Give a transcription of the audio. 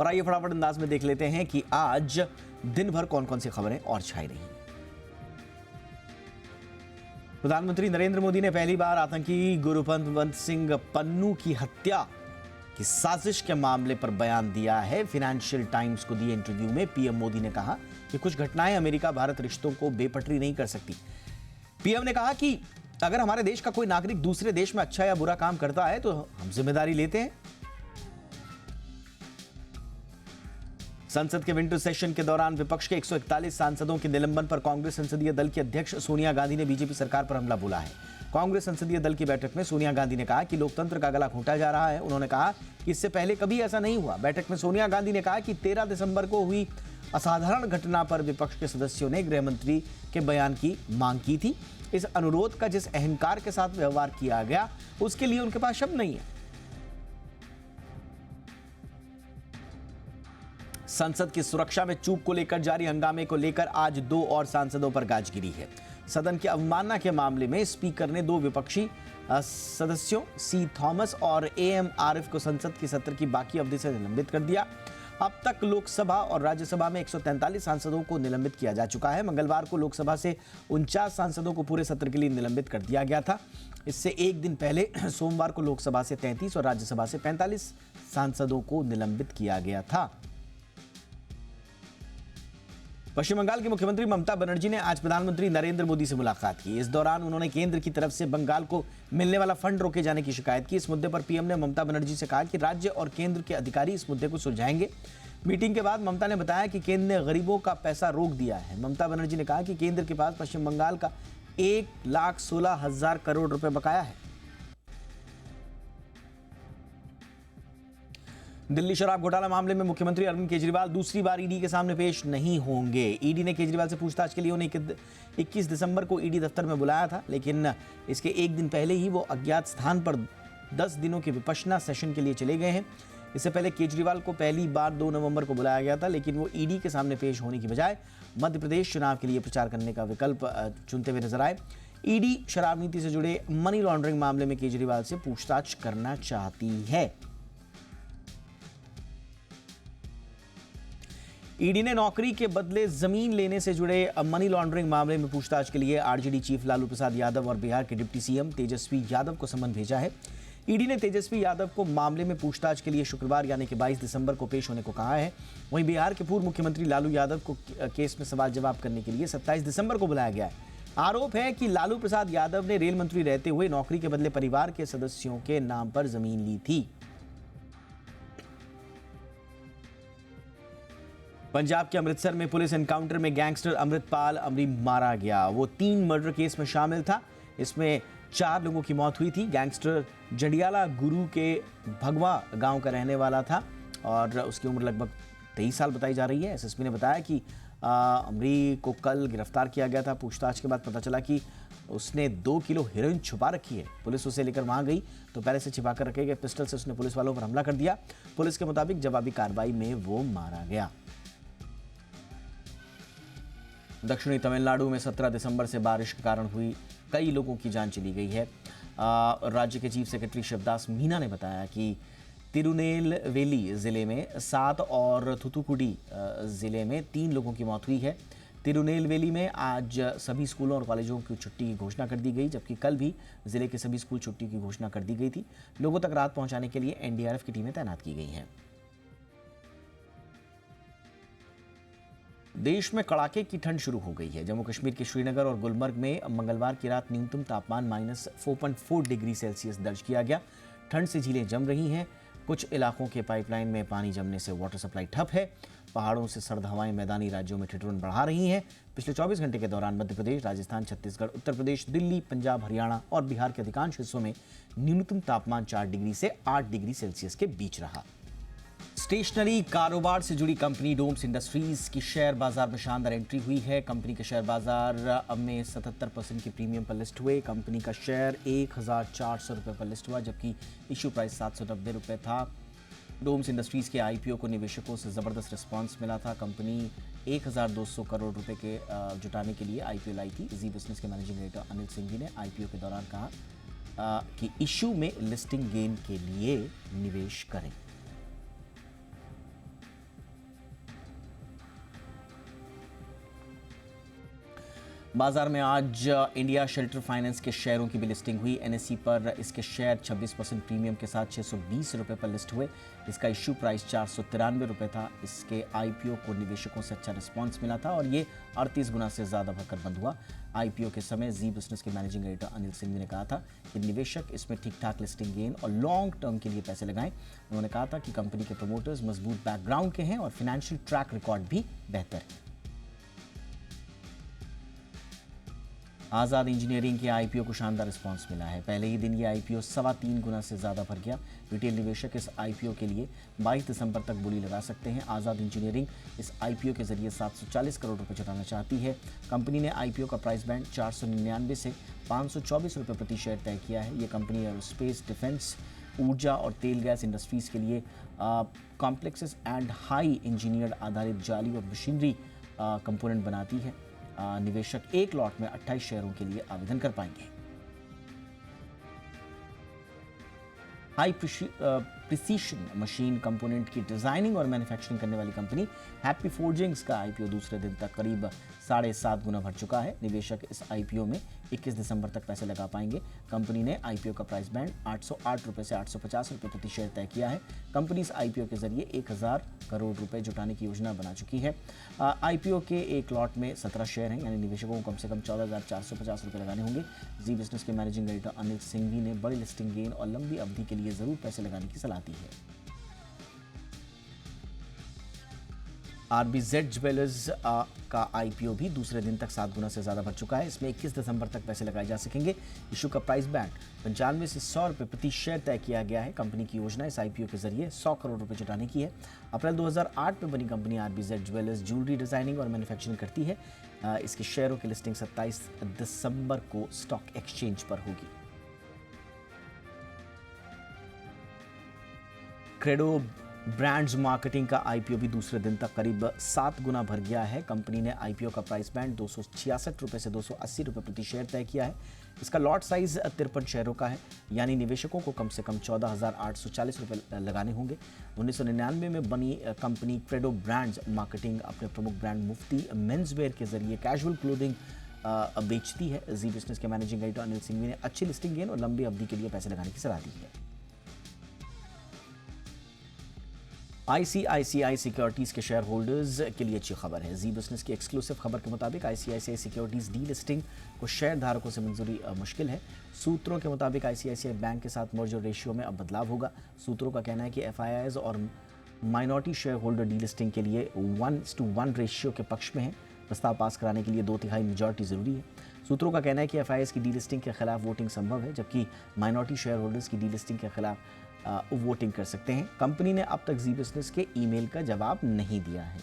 और आइए फटाफट अंदाज में देख लेते हैं कि आज दिन भर कौन कौन सी खबरें और छाई रही। प्रधानमंत्री नरेंद्र मोदी ने पहली बार आतंकी गुरपंत सिंह पन्नू की हत्या की साजिश के मामले पर बयान दिया है। फाइनेंशियल टाइम्स को दिए इंटरव्यू में पीएम मोदी ने कहा कि कुछ घटनाएं अमेरिका भारत रिश्तों को बेपटरी नहीं कर सकती। पीएम ने कहा कि अगर हमारे देश का कोई नागरिक दूसरे देश में अच्छा या बुरा काम करता है तो हम जिम्मेदारी लेते हैं। संसद के विंटर सेशन के दौरान विपक्ष के 141 सांसदों के निलंबन पर कांग्रेस संसदीय दल की अध्यक्ष सोनिया गांधी ने बीजेपी सरकार पर हमला बोला है। कांग्रेस संसदीय दल की बैठक में सोनिया गांधी ने कहा कि लोकतंत्र का गला घोंटा जा रहा है। उन्होंने कहा कि इससे पहले कभी ऐसा नहीं हुआ। बैठक में सोनिया गांधी ने कहा कि 13 दिसंबर को हुई असाधारण घटना पर विपक्ष के सदस्यों ने गृह मंत्री के बयान की मांग की थी। इस अनुरोध का जिस अहंकार के साथ व्यवहार किया गया उसके लिए उनके पास शब्द नहीं है। संसद की सुरक्षा में चूक को लेकर जारी हंगामे को लेकर आज 2 और सांसदों पर गाज गिरी है। सदन की अवमानना के मामले में स्पीकर ने 2 विपक्षी सदस्यों सी थॉमस और एएम आरिफ को संसद के सत्र की बाकी अवधि से निलंबित कर दिया। अब तक लोकसभा और राज्यसभा में 143 सांसदों को निलंबित किया जा चुका है। मंगलवार को लोकसभा से 49 सांसदों को पूरे सत्र के लिए निलंबित कर दिया गया था। इससे एक दिन पहले सोमवार को लोकसभा से 33 और राज्यसभा से 45 सांसदों को निलंबित किया गया था। पश्चिम बंगाल की मुख्यमंत्री ममता बनर्जी ने आज प्रधानमंत्री नरेंद्र मोदी से मुलाकात की। इस दौरान उन्होंने केंद्र की तरफ से बंगाल को मिलने वाला फंड रोके जाने की शिकायत की। इस मुद्दे पर पीएम ने ममता बनर्जी से कहा कि राज्य और केंद्र के अधिकारी इस मुद्दे को सुलझाएंगे। मीटिंग के बाद ममता ने बताया कि केंद्र ने गरीबों का पैसा रोक दिया है। ममता बनर्जी ने कहा कि केंद्र के पास पश्चिम बंगाल का 1,16,000 करोड़ रुपए बकाया है। दिल्ली शराब घोटाला मामले में मुख्यमंत्री अरविंद केजरीवाल दूसरी बार ईडी के सामने पेश नहीं होंगे। ईडी ने केजरीवाल से पूछताछ के लिए उन्हें 21 दिसंबर को ईडी दफ्तर में बुलाया था, लेकिन इसके एक दिन पहले ही वो अज्ञात स्थान पर 10 दिनों के विपश्यना सेशन के लिए चले गए हैं। इससे पहले केजरीवाल को पहली बार 2 नवंबर को बुलाया गया था, लेकिन वो ईडी के सामने पेश होने की बजाय मध्य प्रदेश चुनाव के लिए प्रचार करने का विकल्प चुनते हुए नजर आए। ईडी शराब नीति से जुड़े मनी लॉन्ड्रिंग मामले में केजरीवाल से पूछताछ करना चाहती है। ईडी ने नौकरी के बदले जमीन लेने से जुड़े मनी लॉन्ड्रिंग मामले में पूछताछ के लिए आरजेडी चीफ लालू प्रसाद यादव और बिहार के डिप्टी सीएम तेजस्वी यादव को समन भेजा है। ईडी ने तेजस्वी यादव को मामले में पूछताछ के लिए शुक्रवार यानी कि 22 दिसंबर को पेश होने को कहा है। वहीं बिहार के पूर्व मुख्यमंत्री लालू यादव को केस में सवाल जवाब करने के लिए 27 दिसंबर को बुलाया गया है। आरोप है कि लालू प्रसाद यादव ने रेल मंत्री रहते हुए नौकरी के बदले परिवार के सदस्यों के नाम पर जमीन ली थी। पंजाब के अमृतसर में पुलिस एनकाउंटर में गैंगस्टर अमृतपाल अमरी मारा गया। वो 3 मर्डर केस में शामिल था। इसमें 4 लोगों की मौत हुई थी। गैंगस्टर जंडियाला गुरु के भगवा गांव का रहने वाला था और उसकी उम्र लगभग 23 साल बताई जा रही है। एसएसपी ने बताया कि अमरी को कल गिरफ्तार किया गया था। पूछताछ के बाद पता चला कि उसने 2 किलो हेरोइन छुपा रखी है। पुलिस उसे लेकर वहां गई तो पहले से छिपा कर रखे गए पिस्टल से उसने पुलिस वालों पर हमला कर दिया। पुलिस के मुताबिक जवाबी कार्रवाई में वो मारा गया। दक्षिणी तमिलनाडु में 17 दिसंबर से बारिश के कारण हुई कई लोगों की जान चली गई है। राज्य के चीफ सेक्रेटरी शिवदास मीना ने बताया कि तिरुनेलवेली जिले में 7 और थुथुकुडी जिले में 3 लोगों की मौत हुई है। तिरुनेलवेली में आज सभी स्कूलों और कॉलेजों की छुट्टी की घोषणा कर दी गई, जबकि कल भी जिले के सभी स्कूल छुट्टी की घोषणा कर दी गई थी। लोगों तक राहत पहुंचाने के लिए एनडीआरएफ की टीमें तैनात की गई हैं। देश में कड़ाके की ठंड शुरू हो गई है। जम्मू कश्मीर के श्रीनगर और गुलमर्ग में मंगलवार की रात न्यूनतम तापमान -4.4 डिग्री सेल्सियस दर्ज किया गया। ठंड से झीलें जम रही हैं। कुछ इलाकों के पाइपलाइन में पानी जमने से वाटर सप्लाई ठप है। पहाड़ों से सर्द हवाएं मैदानी राज्यों में ठिठुरन बढ़ा रही हैं। पिछले 24 घंटे के दौरान मध्य प्रदेश, राजस्थान, छत्तीसगढ़, उत्तर प्रदेश, दिल्ली, पंजाब, हरियाणा और बिहार के अधिकांश हिस्सों में न्यूनतम तापमान 4 डिग्री से 8 डिग्री सेल्सियस के बीच रहा। स्टेशनरी कारोबार से जुड़ी कंपनी डोम्स इंडस्ट्रीज की शेयर बाजार में शानदार एंट्री हुई है। कंपनी के शेयर बाजार में 77% के प्रीमियम पर लिस्ट हुए। कंपनी का शेयर 1,400 रुपये पर लिस्ट हुआ, जबकि इश्यू प्राइस 790 रुपये था। डोम्स इंडस्ट्रीज के आईपीओ को निवेशकों से ज़बरदस्त रिस्पांस मिला था। कंपनी 1,200 करोड़ रुपए के जुटाने के लिए आईपीओ लाई थी। जी बिजनेस के मैनेजिंग डायरेक्टर अनिल सिंघवी ने आईपीओ के दौरान कहा कि इश्यू में लिस्टिंग गेन के लिए निवेश करें। बाजार में आज इंडिया शेल्टर फाइनेंस के शेयरों की भी लिस्टिंग हुई। एनएसई पर इसके शेयर 26% प्रीमियम के साथ 620 रुपये पर लिस्ट हुए। इसका इश्यू प्राइस 493 रुपये था। इसके आईपीओ को निवेशकों से अच्छा रिस्पांस मिला था और ये 38 गुना से ज़्यादा भरकर बंद हुआ। आईपीओ के समय जी बिजनेस के मैनेजिंग एडिटर अनिल सिंघवी ने कहा था कि निवेशक इसमें ठीक ठाक लिस्टिंग गेन और लॉन्ग टर्म के लिए पैसे लगाएं। उन्होंने कहा था कि कंपनी के प्रमोटर्स मजबूत बैकग्राउंड के हैं और फाइनेंशियल ट्रैक रिकॉर्ड भी बेहतर है। आज़ाद इंजीनियरिंग के आईपीओ को शानदार रिस्पांस मिला है। पहले ही दिन ये आईपीओ 3.25 गुना से ज़्यादा भर गया। रिटेल निवेशक इस आईपीओ के लिए 22 दिसंबर तक बोली लगा सकते हैं। आज़ाद इंजीनियरिंग इस आईपीओ के जरिए 740 करोड़ रुपए जुटाना चाहती है। कंपनी ने आईपीओ का प्राइस बैंड 499 से 524 रुपये प्रति शेयर तय किया है। ये कंपनी एरोस्पेस, डिफेंस, ऊर्जा और तेल गैस इंडस्ट्रीज़ के लिए कॉम्प्लेक्सेस एंड हाई इंजीनियर्ड आधारित जाली और मशीनरी कंपोनेंट बनाती है। निवेशक एक लॉट में 28 शेयरों के लिए आवेदन कर पाएंगे। हाई प्रिसीशन मशीन कंपोनेंट की डिजाइनिंग और मैन्युफैक्चरिंग करने वाली कंपनी हैप्पी फोर्जिंग्स का आईपीओ दूसरे दिन तक करीब 7.5 गुना भर चुका है। निवेशक इस आईपीओ में 21 दिसंबर तक पैसे लगा पाएंगे। कंपनी ने आईपीओ का प्राइस बैंड 808 रुपये से 850 रुपये प्रति शेयर तय किया है। कंपनी इस आईपीओ के जरिए 1000 करोड़ रुपए जुटाने की योजना बना चुकी है। आईपीओ के एक लॉट में 17 शेयर हैं, यानी निवेशकों को कम से कम 14,450 रुपये लगाने होंगे। जी बिजनेस के मैनेजिंग एडिटर अनिल सिंघवी ने बड़ी लिस्टिंग गेन और लंबी अवधि के लिए जरूर पैसे लगाने की सलाह दी है। आरबीजेड ज्वेलर्स का आईपीओ भी दूसरे दिन तक 7 गुना से ज़्यादा बढ़ चुका है। इसमें 21 दिसंबर तक पैसे लगाए जा सकेंगे। इशू का प्राइस बैंड 95 से 100 रुपये प्रति शेयर तय किया गया है। कंपनी की योजना इस आईपीओ के जरिए 100 करोड़ रुपए जुटाने की है। अप्रैल 2008 में बनी company RBZ jewellers jewellery designing और मैन्युफैक्चरिंग करती है। इसके शेयरों की लिस्टिंग 27 दिसंबर को स्टॉक एक्सचेंज पर होगी। क्रेडो ब्रांड्स मार्केटिंग का आईपीओ भी दूसरे दिन तक करीब 7 गुना भर गया है। कंपनी ने आईपीओ का प्राइस बैंड 266 रुपये से 280 रुपये प्रति शेयर तय किया है। इसका लॉट साइज 53 शेयरों का है, यानी निवेशकों को कम से कम 14,840 रुपये लगाने होंगे। 1999 में बनी कंपनी क्रेडो ब्रांड्स मार्केटिंग अपने प्रमुख ब्रांड मुफ्ती मेंसवेयर के जरिए कैजुअल क्लोथिंग बेचती है। जी बिजनेस के मैनेजिंग एडिटर अनिल सिंघवी ने अच्छी लिस्टिंग गेन और लंबी अवधि के लिए पैसे लगाने की सलाह दी है। आईसीआईसीआई सिक्योरिटीज के शेयर होल्डर्स के लिए अच्छी खबर है। जी बिजनेस की एक्सक्लूसिव खबर के मुताबिक आईसीआईसीआई सिक्योरिटीज डी लिस्टिंग को शेयर धारकों से मंजूरी मुश्किल है। सूत्रों के मुताबिक आईसीआईसीआई बैंक के साथ मर्जर रेशियो में अब बदलाव होगा। सूत्रों का कहना है कि एफआईआईज और minority share holder D listing के लिए 1:1 रेशियो के पक्ष में है। प्रस्ताव पास कराने के लिए 2/3 मेजॉरिटी जरूरी है। सूत्रों का कहना है कि एफआईआईज की डी लिस्टिंग के खिलाफ वोटिंग संभव है, जबकि माइनॉरिटी शेयर होल्डर्स की डी लिस्टिंग के खिलाफ वोटिंग कर सकते हैं। कंपनी ने अब तक जी बिजनेस के ईमेल का जवाब नहीं दिया है।